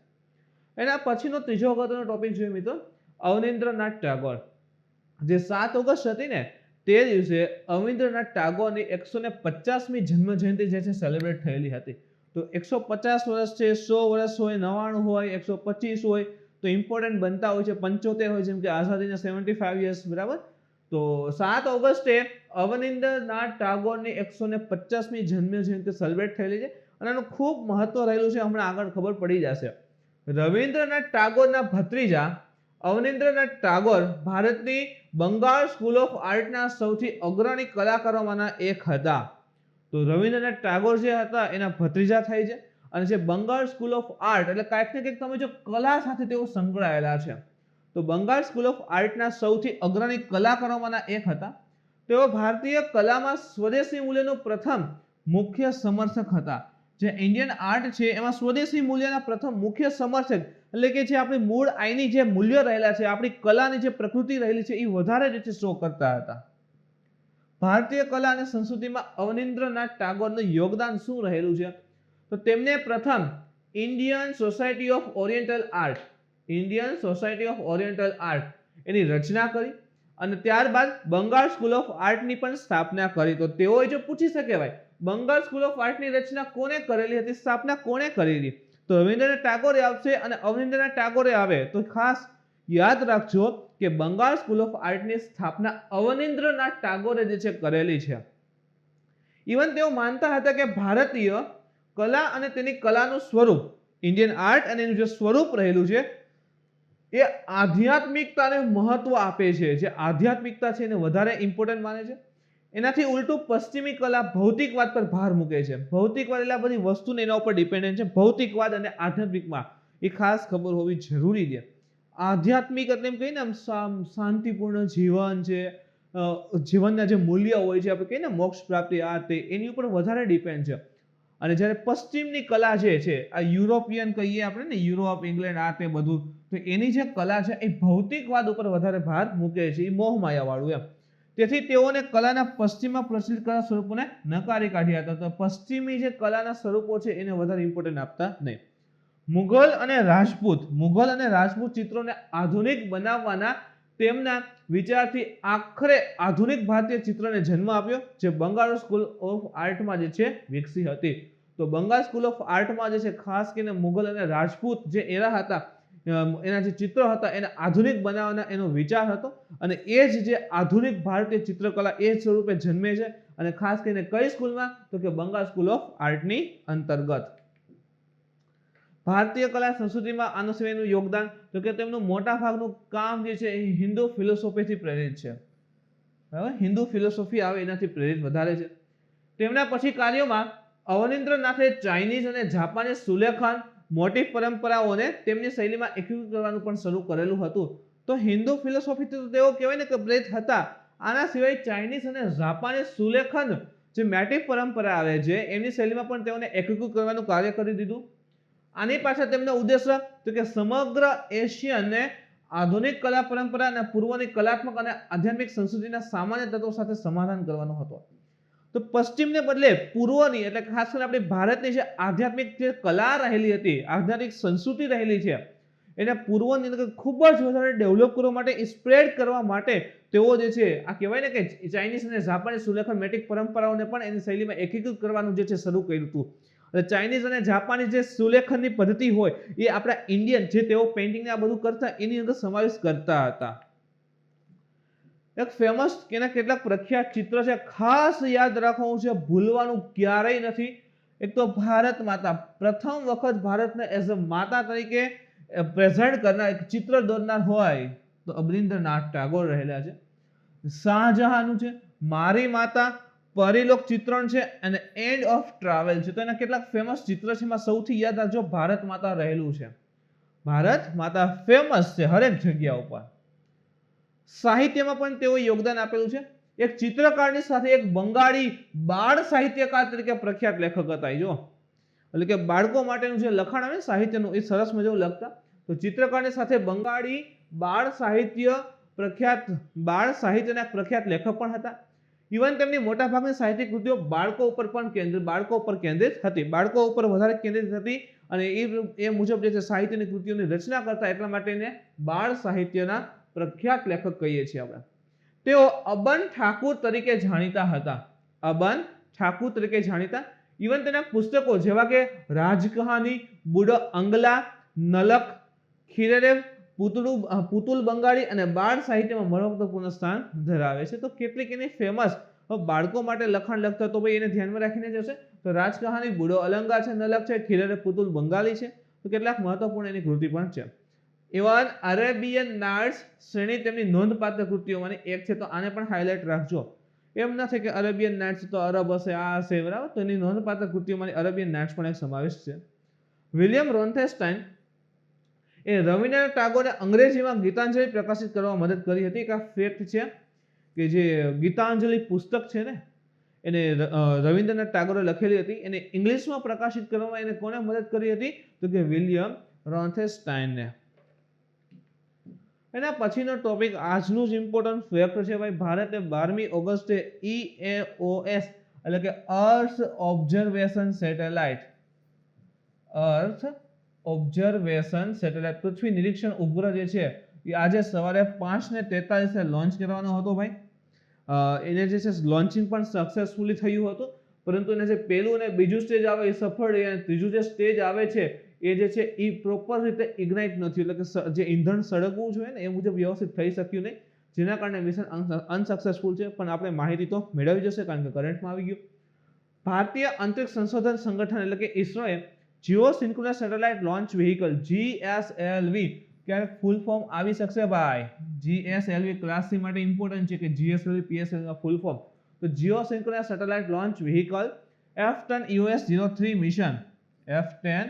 એના પછીનો ત્રીજો અગત્યનો ટોપિક જોઈએ મિત્રો, અવનિન્દ્રનાથ ટાગોર. જે 7 ઓગસ્ટ હતી ને તે દિવસે અવનિન્દ્રનાથ ટાગોરની 150મી જન્મ જયંતિ જે છે સેલિબ્રેટ થયેલી હતી. તો 150 વર્ષ છે, 100 વર્ષ હોય, 99 હોય, 125 હોય, તો ઇમ્પોર્ટન્ટ બનતા હોય છે, 75 હોય, જેમ કે આઝાદીના 75 યર્સ, બરાબર. તો 7 ઓગસ્ટે અવનિન્દ્રનાથ ટાગોરની 150મી જન્મ જયંતિ સેલિબ્રેટ થયેલી છે અને એનું ખૂબ મહત્વ રહેલું છે. હમણાં આગળ ખબર પડી જશે. રવિન્દ્રનાથ ટાગોરના ભત્રીજા અવનિન્દ્રનાથ ટાગોર ભારતની બંગાળ સ્કૂલ ઓફ આર્ટના સૌથી અગ્રણી કલાકારોમાંના એક હતા. તો રવિન્દ્રનાથ ટાગોર જે હતા એના ભત્રીજા થાય છે અને જે બંગાળ સ્કૂલ ઓફ આર્ટ એટલે કાંઈક ને કંઈક તમે જો કલા સાથે તેઓ સંકળાયેલા છે. તો બંગાળ સ્કૂલ ઓફ આર્ટના સૌથી અગ્રણી કલાકારોમાંના એક હતા. તેઓ ભારતીય કલામાં સ્વદેશી મૂલ્યનું પ્રથમ મુખ્ય સમર્થક હતા. જે ઇન્ડિયન આર્ટ છે એમાં સ્વદેશી મૂલ્યના પ્રથમ મુખ્ય સમર્થક એટલે કે જે આપણી મૂળ આઈની જે મૂલ્ય રહેલા છે, આપણી કલાની જે પ્રકૃતિ રહેલી છે એ વધારે રીતે શો કરતા હતા. ભારતીય કલા અને સંસ્કૃતિમાં અવનિન્દ્રનાથ ટાગોરનું યોગદાન શું રહેલું છે? તો તેમને પ્રથમ Indian Society of Oriental Art એની રચના કરી અને ત્યારબાદ બંગાળ સ્કૂલ ઓફ આર્ટની પણ સ્થાપના કરી. તો તેઓ જો પૂછી શકે ભાઈ બંગાળ સ્કૂલ ઓફ આર્ટની રચના કોને કરેલી હતી, સ્થાપના કોને કરેલી? તો રવિન્દ્રનાથ ટાગોરે આવશે અને અવનિન્દ્રનાથ ટાગોરે આવે તો ખાસ યાદ રાખજો કે બંગાળ સ્કૂલ ઓફ આર્ટની સ્થાપના અવનિન્દ્રનાથ ટાગોરે જે છે કરેલી છે. ઇવન તેઓ માનતા હતા કે ભારતીય કલા અને તેની કલાનું સ્વરૂપ, ઇન્ડિયન આર્ટ અને એનું જે સ્વરૂપ રહેલું છે એ આધ્યાત્મિકતાને મહત્વ આપે છે, જે આધ્યાત્મિકતા છે એને વધારે ઇમ્પોર્ટન્ટ માને છે. એનાથી ઉલટું પશ્ચિમી કલા ભૌતિકવાદ પર ભાર મૂકે છે. ભૌતિકવાદ એટલે બધી વસ્તુને એના ઉપર ડિપેન્ડન્ટ છે. ભૌતિકવાદ અને આધ્યાત્મિકમાં એ ખાસ ખબર હોવી જરૂરી છે. આધ્યાત્મિક એટલે એમ કહીએ ને આમ શાંતિપૂર્ણ જીવન છે, જીવનના જે મૂલ્ય હોય છે, આપણે કહીએ ને મોક્ષ પ્રાપ્તિ આ તે, એની ઉપર વધારે ડિપેન્ડ છે. અને જ્યારે પશ્ચિમની કલા જે છે, આ યુરોપિયન કહીએ આપણે ને, યુરોપ, ઇંગ્લેન્ડ આ તે બધું, તો એની જે કલા છે એ ભૌતિકવાદ ઉપર વધારે ભાર મૂકે છે, એ મોહમાયા વાળું એમ. તેથી તેઓને કલાના પશ્ચિમમાં પ્રચલિત કલા સ્વરૂપોને નકારી કાઢ્યા હતા. તો પશ્ચિમી જે કલાના સ્વરૂપો છે એને વધારે ઇમ્પોર્ટન્ટ આપતા નહીં. મુઘલ અને રાજપૂત ચિત્રોને આધુનિક બનાવવાના તેમના વિચારથી આખરે આધુનિક ભારતીય ચિત્રને જન્મ આપ્યો, જે બંગાળ સ્કૂલ ઓફ આર્ટમાં જે છે વિકસી હતી. તો બંગાળ સ્કૂલ ઓફ આર્ટમાં જે છે ખાસ કરીને મુઘલ અને રાજપૂત જે એરા હતા, એના જે ચિત્રો હતા એને આધુનિક બનાવવાના એનો વિચાર હતો. અને એ જ જે આધુનિક ભારતીય ચિત્રકલા એ સ્વરૂપે જન્મે છે. અને ખાસ કરીને કઈ સ્કૂલમાં? તો કે બંગાળ સ્કૂલ ઓફ આર્ટની અંતર્ગત. ભારતીય કલા સંસ્કૃતિમાં આનો સિવાયનું યોગદાન, તો કે તેમનું મોટા ભાગનું કામ જે છે એ હિન્દુ ફિલોસોફીથી પ્રેરિત છે. બરાબર, હિન્દુ ફિલોસોફી આવે એનાથી પ્રેરિત વધારે છે. તેમના પછી કાર્યોમાં અવનીન્દ્રનાથે ચાઇનીઝ અને જાપાનીઝ સુલેખન મોટિફ પરંપરાઓને તેમની શૈલીમાં એકીકૃત કરવાનું પણ શરૂ કરેલું હતું. તો હિન્દુ ફિલોસોફીથી તો તેઓ કહેવાય ને કે પ્રેરિત હતા. આના સિવાય ચાઇનીઝ અને જાપાનીઝ સુલેખન જે મોટિફ પરંપરા આવે છે એમની શૈલીમાં પણ તેઓને એકીકૃત કરવાનું કાર્ય કરી દીધું. આની પાછળ તેમનો ઉદ્દેશ્ય તો કે સમગ્ર એશિયનને આધુનિક કલા પરંપરા અને પૂર્વની કલાત્મક અને આધ્યાત્મિક સંસ્કૃતિના સામાન્ય તત્વો સાથે સમાધાન કરવાનો હતો. તો પશ્ચિમને બદલે પૂર્વની, એટલે ખાસ કરીને આપણી ભારતની જે આધ્યાત્મિક જે કલા રહેલી હતી, આધ્યાત્મિક સંસ્કૃતિ રહેલી છે, એને પૂર્વની અંદર ખૂબ જ વધારે ડેવલપ કરવા માટે, સ્પ્રેડ કરવા માટે તેઓ જે છે આ કહેવાય ને કે ચાઇનીઝ અને જાપાનીઝ સુલેખન મેટિક પરંપરાઓને પણ એની શૈલીમાં એકીકૃત કરવાનું જે છે શરૂ કર્યું હતું. ચાઇનીઝ અને જાપાનીઝ જે સુલેખનની પદ્ધતિ હોય એ આપણા ઇન્ડિયન જે તેઓ પેઇન્ટિંગ આ બધું કરતા એની અંદર સમાવેશ કરતા હતા. એક ફેમસ કેના કેટલાક પ્રખ્યાત ચિત્ર છે, ખાસ યાદ રાખવાનું છે, ભૂલવાનું ક્યારેય નથી. એક તો ભારત માતા, પ્રથમ વખત ભારતને એઝ અ માતા તરીકે પ્રેઝન્ટ કરનાર, એક ચિત્ર દોરનાર હોય તો અવનીન્દ્રનાથ ટાગોર રહેલા છે. શાહજહાંનું છે મારી માતા, પરિલોક ચિત્રણ છે અને એન્ડ ઓફ ટ્રાવેલ છે. તો એના કેટલાક ફેમસ ચિત્ર છે. એમાં સૌથી યાદ રાખજો ભારત માતા રહેલું છે. ભારત માતા ફેમસ છે હરેક જગ્યા ઉપર. સાહિત્યમાં પણ તેઓ યોગદાન આપેલું છે. એક ચિત્રકારની સાથે એક બંગાળી બાળ સાહિત્યકાર તરીકે પ્રખ્યાત લેખક હતા. જો એટલે કે બાળકો માટેનું જે લખાણ આવે સાહિત્યનું એ સરસ મજાનું લખતા. તો ચિત્રકારની સાથે બંગાળી બાળ સાહિત્યના પ્રખ્યાત લેખક પણ હતા. ઇવન તેમની મોટાભાગની સાહિત્યિક કૃતિઓ બાળકો ઉપર કેન્દ્રિત હતી. બાળકો ઉપર વધારે કેન્દ્રિત હતી અને એ મુજબ જે છે સાહિત્યની કૃતિઓની રચના કરતા, એટલા માટે એને બાળ સાહિત્યના પ્રખ્યાત લેખક કહીએ છીએ આપણે. તેઓ અબન ઠાકુર તરીકે જાણીતા હતા. અબન ઠાકુર તરીકે જાણીતા. ઇવન તેના પુસ્તકો જેવા કે રાજકહાની, બુડો અંગલા, નલક, ખીરેરેવ, પુતુલ બંગાળી અને બાળ સાહિત્યમાં મહત્વપૂર્ણ સ્થાન ધરાવે છે. તો કેટલીક એની ફેમસ બાળકો માટે લખાણ લખતા તો ભાઈ એને ધ્યાનમાં રાખીને જશે. તો રાજકહાની, બુડો અલંકાર છે, નલક છે, ખીરેરેવ, પુતુલ બંગાળી છે. તો કેટલાક મહત્વપૂર્ણ એની કૃતિ પણ છે. ઇવન અરેબિયન નાઇટ્સ શ્રેણી તેમની નોંધપાત્ર કૃતિઓમાંની એક છે. તો આને પણ હાઇલાઇટ રાખજો. એમ નથી કે અરેબિયન નાઇટ્સ તો અરબ હશે, આ હશે, બરાબર. તો એની નોંધપાત્ર કૃતિઓમાંની અરેબિયન નાઇટ્સ પણ એક સમાવેશ છે. વિલિયમ રોન્થેસ્ટાઇન એ રવિન્દ્રનાથ ટાગોરને અંગ્રેજીમાં ગીતાંજલિ પ્રકાશિત કરવામાં મદદ કરી હતી. એક આ ફેક્ટ છે કે જે ગીતાંજલિ પુસ્તક છે ને એને રવિન્દ્રનાથ ટાગોરે લખેલી હતી. એને ઇંગ્લિશમાં પ્રકાશિત કરવામાં એને કોને મદદ કરી હતી? તો કે વિલિયમ રોન્થેસ્ટાઇનને. એના પછીનો ટોપિક આજનું જ ઇમ્પોર્ટન્ટ ફેક્ટ છે ભાઈ. ભારતે 12મી ઓગસ્ટે EOS એટલે કે અર્થ ઓબ્ઝર્વેશન સેટેલાઇટ પૃથ્વી નિરીક્ષણ ઉપગ્રહ જે છે એ આજે સવારે 5:43 લોન્ચ કરવાનો હતો ભાઈ. એને જે છે લોન્ચિંગ પણ સક્સેસફુલી થયું હતું, પરંતુ એને જે પહેલું અને બીજું સ્ટેજ આવે એ સફળ રહી અને ત્રીજું જે સ્ટેજ આવે છે એ જે છે એ પ્રોપર રીતે ઇગ્નાઇટ નથી, એટલે કે જે ઈંધણ સળગવું જોઈએ ને એ મુજબ વ્યવસ્થિત થઈ શક્યું નહીં, જેના કારણે મિશન અનસક્સેસફુલ છે. પણ આપણે માહિતી તો મેળવી જશે કારણ કે કરંટમાં આવી ગયું. ભારતીય અંતરિક્ષ સંશોધન સંગઠન એટલે કે ઇસરોએ geosynchronous satellite launch vehicle GSLV ક્યારેક ફૂલ ફોર્મ આવી શકશે ભાઈ? GSLV ક્લાસ સી માટે ઇમ્પોર્ટન્ટ છે કે GSLV PSLV ના ફૂલ ફોર્મ. તો geosynchronous satellite launch vehicle F10 US-03 મિશન, F10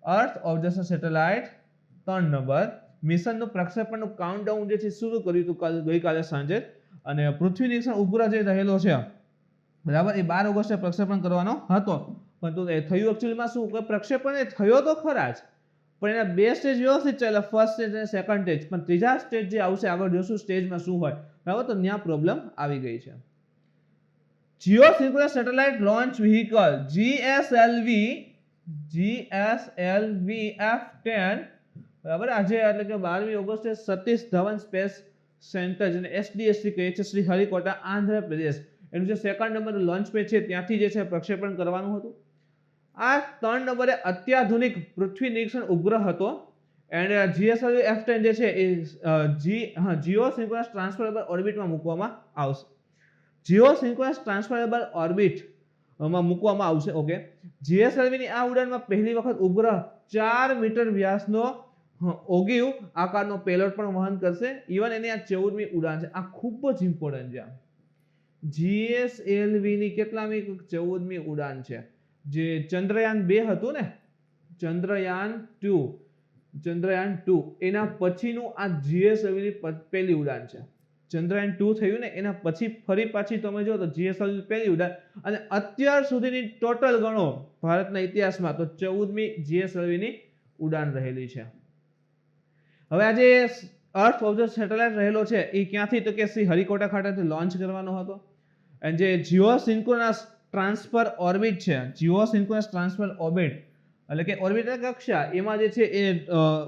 earth observation satellite 3 number મિશનનું પ્રક્ષેપણનું કાઉન્ટડાઉન જે છે શરૂ કર્યું હતું ગઈકાલે સાંજે, અને પૃથ્વી નિરીક્ષણ ઉપગ્રહ જે રહેલો છે બરાબર એ 12 ઓગસ્ટે પ્રક્ષેપણ કરવાનો હતો, પરંતુ એ થયું એકચ્યુઅલીમાં શું કે પ્રક્ષેપણ એ થયો તો ખરા જ, પણ એના બે સ્ટેજ વ્યવસ્થિત ચાલે, ફર્સ્ટ સ્ટેજ અને સેકન્ડ સ્ટેજ, પણ ત્રીજા સ્ટેજ જે આવશે આગળ જોશું સ્ટેજમાં શું હોય બરાબર, તો ત્યાં પ્રોબ્લેમ આવી ગઈ છે. Geosynchronous satellite launch vehicle GSLV F10 બરાબર આજે એટલે કે 12મી ઓગસ્ટે સતીશ ધવન સ્પેસ સેન્ટર જેને SDSC કહે છે શ્રી હરિકોટા આંધ્રપ્રદેશ, એનું જે સેકન્ડ નંબરનું લોન્ચ પેડ છે ત્યાંથી જે છે પ્રક્ષેપણ કરવાનું હતું. આ 3 નંબરે અત્યાધુનિક પૃથ્વી નિરીક્ષણ ઉપગ્રહ હતો, એન્ડ GSLV F10 જે છે એ જીઓસિન્ક્રોનસ ટ્રાન્સફરેબલ ઓર્બિટમાં મૂકવામાં આવશે. જીઓસિન્ક્રોનસ ટ્રાન્સફરેબલ ઓર્બિટ માં મૂકવામાં આવશે. ઓકે, GSLV ની આ ઉડાનમાં પહેલી વખત ઉપગ્રહ 4 મીટર વ્યાસનો ઓગિવ આકારનો પેલોડ પણ વહન કરશે. ઇવન એની આ 14મી ઉડાન છે, આ ખૂબ જ ઇમ્પોર્ટન્ટ છે. GSLV ની કેટલામી 14મી ઉડાન છે, જે ચંદ્રયાન 2 હતું ને, ચંદ્રયાન 2 એના પછીનું આ GSLV ની પહેલી ઉડાન છે. ચંદ્રયાન 2 થયું ને એના પછી ફરી પાછી તમે જો તો GSLV પહેલી ઉડાન, અને અત્યાર સુધીની ટોટલ ગણો ભારતના ઇતિહાસમાં તો 14મી GSLV ની ઉડાન રહેલી છે. હવે આજે અર્થ ઓબ્ઝર્વેશન સેટેલાઇટ રહેલો છે એ ક્યાંથી તો કે શ્રી હરિકોટા ખાતેથી લોન્ચ કરવાનો હતો, અને જે જીઓસિન્ક્રોનસ ટ્રાન્સફર ઓર્બિટ છે, જીઓસિન્ક્રોનસ ટ્રાન્સફર ઓર્બિટ એટલે કે ઓર્બિટર કક્ષા, એમાં જે છે એ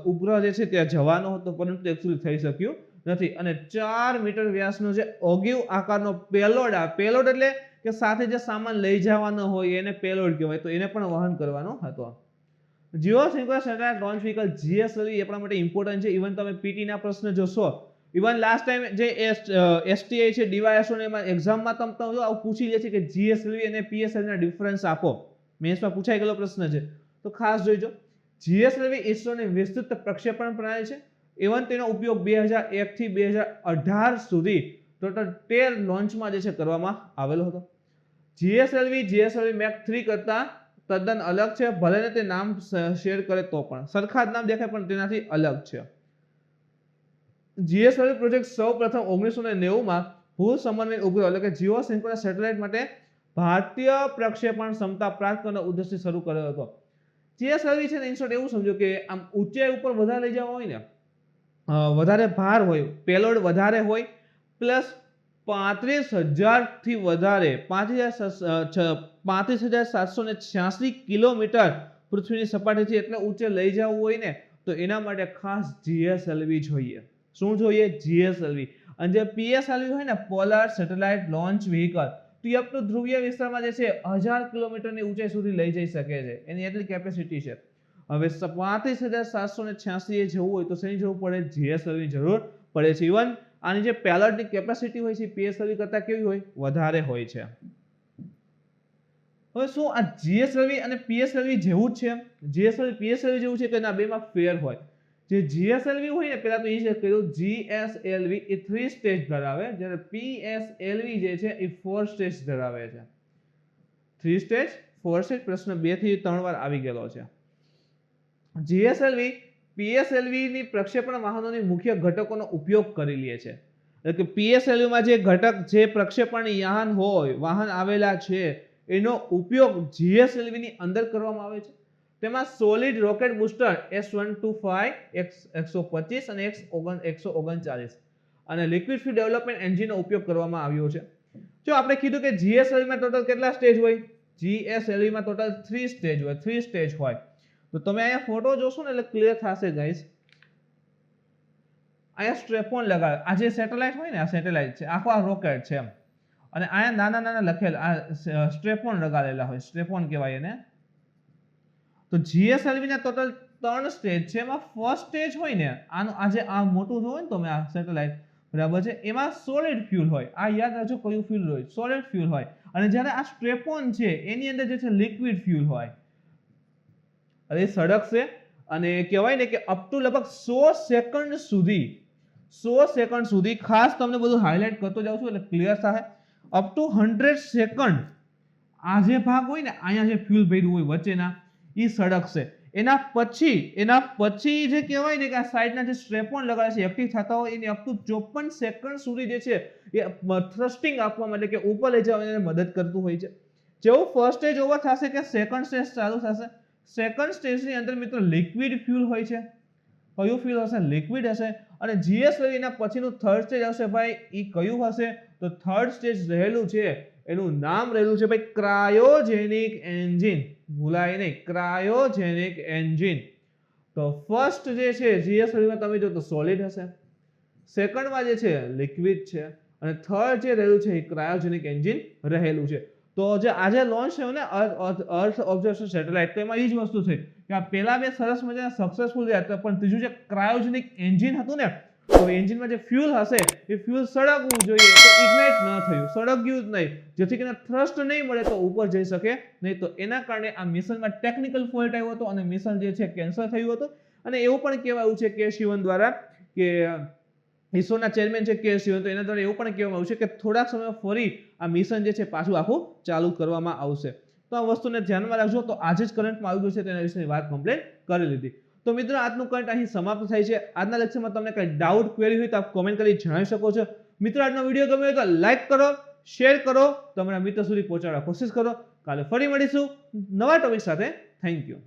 ઉપગ્રહ જે છે ત્યાં જવાનો હતો, પરંતુ એકચ્યુઅલી થઈ શક્યું નથી. અને 4 મીટર વ્યાસનો જે ઓગિવ આકારનો પેલોડ, આ પેલોડ એટલે કે સાથે જે સામાન લઈ જવાનો હોય એને પેલોડ કહેવાય, તો એને પણ વહન કરવાનો હતો. જીઓસિન્ક્રોનસ સેટેલાઇટ લોન્ચ વ્હીકલ GSLV એ આપણા માટે ઇમ્પોર્ટન્ટ છે. ઇવન તમે પીટી ના પ્રશ્ન જોશો, ઇવન લાસ્ટ ટાઈમ જે STI છે DYSO ને એમાં એક્ઝામમાં તમને આવું પૂછી લે છે કે GSLV અને PSLV ના ડિફરન્સ આપો, મેન્સમાં પૂછાઈ ગયેલો પ્રશ્ન છે, તો ખાસ જોઈજો. GSLV ઇસરોની વિસ્તૃત પ્રક્ષેપણ પ્રણાલી છે. ઇવન તેનો ઉપયોગ 2001 થી 2018 સુધી ટોટલ 13 લોન્ચમાં જે છે કરવામાં આવેલો હતો. GSLV Mach 3 કરતા તદ્દન અલગ છે, ભલે ને તે નામ શેર કરે તો પણ સરખા જ નામ દેખાય પણ તેનાથી અલગ છે. GSLV પ્રોજેક્ટ સૌપ્રથમ 1990માં ભૂ સમન્વય ઉપગ્રહ એટલે કે જીઓસિન્ક્રોનસ સેટેલાઇટ માટે ભારતીય પ્રક્ષેપણ ક્ષમતા પ્રાપ્ત કરવાનો ઉદ્દેશ્ય શરૂ કર્યો હતો. GSLV છે ને ઇન શોર્ટ એવું સમજો કે આમ ઊંચાઈ ઉપર વધારે લઈ જવા હોય ને, વધારે ભાર હોય, પેલોડ વધારે હોય, પ્લસ 35,000 થી વધારે 35,786 કિલોમીટર પૃથ્વીની સપાટીથી એટલે ઊંચે લઈ જવું હોય ને, તો એના માટે ખાસ GSLV જોઈએ. શું જોઈએ? GSLV. અને જે PSLV હોય ને, પોલાર સેટેલાઇટ લોન્ચ વ્હીકલ, તો એ અપ ટુ ધ્રુવીય વિસ્તારમાં જે છે 1000 કિલોમીટરની ઊંચાઈ સુધી લઈ જઈ શકે છે, એની એટલી કેપેસિટી છે. હવે 35,786 એ જવું હોય તો શેની જરૂર પડે? GSLV ની જરૂર પડે છે. ઇવન આની જે પેલોડની કેપેસિટી હોય છે PSLV કરતા કેવી હોય? વધારે હોય છે. હવે શું આ GSLV અને PSLV જેવું જ છે? GSLV PSLV જેવું છે કે ના, બેમાં ફેર હોય. જે GSLV હોય ને, પહેલા તો એ જે કહ્યું GSLV એ 3 સ્ટેજ ધરાવે, જ્યારે PSLV જે છે એ 4 સ્ટેજ ધરાવે છે. 3 સ્ટેજ 4 સ્ટેજ પ્રશ્ન 2 થી 3 વાર આવી ગયેલો છે. GSLV PSLV ની પ્રક્ષેપણ વાહનોની મુખ્ય ઘટકોનો ઉપયોગ કરી લે છે. એટલે કે PSLV માં જે ઘટક, જે પ્રક્ષેપણ યાન હોય, વાહન આવેલા છે, એનો ઉપયોગ GSLV ની અંદર કરવામાં આવે છે. તેમાં solid rocket booster S125, X125 અને X139 અને લિક્વિડ ફ્યુલ ડેવલપમેન્ટ એન્જિનનો ઉપયોગ કરવામાં આવ્યો છે. જો આપણે કીધું કે GSLV માં ટોટલ કેટલા સ્ટેજ હોય? GSLV માં ટોટલ 3 સ્ટેજ હોય, 3 સ્ટેજ હોય. તો તમે અહીંયા ફોટો જોશો ને એટલે ક્લિયર થશે ગાઈસ. અહીંયા સ્ટ્રેપોન લગાવે, આ જે સેટેલાઇટ હોય ને, આ સેટેલાઇટ છે, આખો આ રોકેટ છે એમ, અને અહીંયા નાના નાના લખેલ આ સ્ટ્રેપોન લગાવેલા હોય, સ્ટ્રેપોન કહેવાય એને. તો GSLV ના ટોટલ 3 સ્ટેજ છે. એમાં ફર્સ્ટ સ્ટેજ હોય ને, આનું આજે આ મોટું જોવો ને તમે આ સેટેલાઇટ, બરાબર છે, એમાં સોલિડ ફ્યુલ હોય. આ યાદ રાખજો કયું ફ્યુલ હોય? સોલિડ ફ્યુલ હોય. અને જ્યારે આ સ્ટ્રેપોન છે એની અંદર જે છે લિક્વિડ ફ્યુલ હોય. હવે સડક છે અને કહેવાય ને કે અપ ટુ લગભગ 100 સેકન્ડ સુધી ખાસ તમને બધું હાઇલાઇટ કરતો જાઉં છું એટલે ક્લિયર થાય. અપ ટુ 100 સેકન્ડ આ જે ભાગ હોય ને અહીંયા જે ફ્યુલ ભર્યું હોય વચ્ચેના એ સળગશે. એના પછી જે કહેવાય ને કે આ સાઈડના જે સ્ટ્રેપોન લગાડે છે એક્ટિવ થતા હોય એની અપ ટુ 54 સેકન્ડ સુધી જે છે એ થ્રસ્ટિંગ આપવામાં એટલે કે ઉપર લઈ જવામાં એને મદદ કરતું હોય છે. જેવું ફર્સ્ટ સ્ટેજ ઓવર થશે કે સેકન્ડ સ્ટેજ ચાલુ થશે. સેકન્ડ સ્ટેજની અંદર મિત્રો લિક્વિડ ફ્યુલ હોય છે. કયું ફ્યુલ હશે? લિક્વિડ હશે. અને જીએસ એના પછીનું થર્ડ સ્ટેજ આવશે ભાઈ, એ કયું હશે? તો થર્ડ સ્ટેજ રહેલું છે એનું નામ રહેલું છે ભાઈ ક્રાયોજેનિક એન્જિન. ભૂલાય નહીં, ક્રાયોજેનિક એન્જિન. તો ફર્સ્ટ જે છે જીએસ માં તમે જો તો સોલિડ હશે, સેકન્ડમાં જે છે લિક્વિડ છે, અને થર્ડ જે રહેલું છે એ ક્રાયોજેનિક એન્જિન રહેલું છે. તો જે આજે લોન્ચ થયું ને અર્થ ઓબ્ઝર્વેશન સેટેલાઇટ, તો એમાં એ જ વસ્તુ છે કે આ પેલા બે સરસ મજાના સક્સેસફુલ રહ્યા હતા, પણ ત્રીજું જે ક્રાયોજેનિક એન્જિન હતું ને, તો એન્જિનમાં જે ફ્યુલ હશે એ ફ્યુલ સળગવું જોઈએ, તો ઇગ્નાઇટ ન થયું, સળગ્યું જ નહીં, જેથી કરીને થ્રસ્ટ નહીં મળે તો ઉપર જઈ શકે નહીં. તો એના કારણે આ મિશનમાં ટેકનિકલ ફોલ્ટ આવ્યો હતો અને મિશન જે છે કેન્સલ થયું હતું. અને એવું પણ કહેવાયું છે કે શિવન દ્વારા કે ઇસરોના ચેરમેન છે કે શિવન, તો એના દ્વારા એવું પણ કહેવામાં આવ્યું છે કે થોડાક સમય ફરી આ મિશન જે છે પાછું આખું ચાલુ કરવામાં આવશે. તો આ વસ્તુને ધ્યાનમાં રાખજો. તો આજે જ કરંટમાં આવી ગયું છે તેના વિશેની વાત કમ્પ્લીટ કરી લીધી. તો મિત્રો આજનું કરંટ અહીં સમાપ્ત થાય છે. આજના લેક્ચરમાં તમને કંઈ ડાઉટ ક્વેરી હોય તો આપ કોમેન્ટ કરી જણાવી શકો છો. મિત્રો આજનો વિડીયો ગમ્યો હોય તો લાઈક કરો, શેર કરો, તમારા મિત્રો સુધી પહોંચાડવા કોશિશ કરો. કાલે ફરી મળીશું નવા ટોપિક સાથે. Thank you.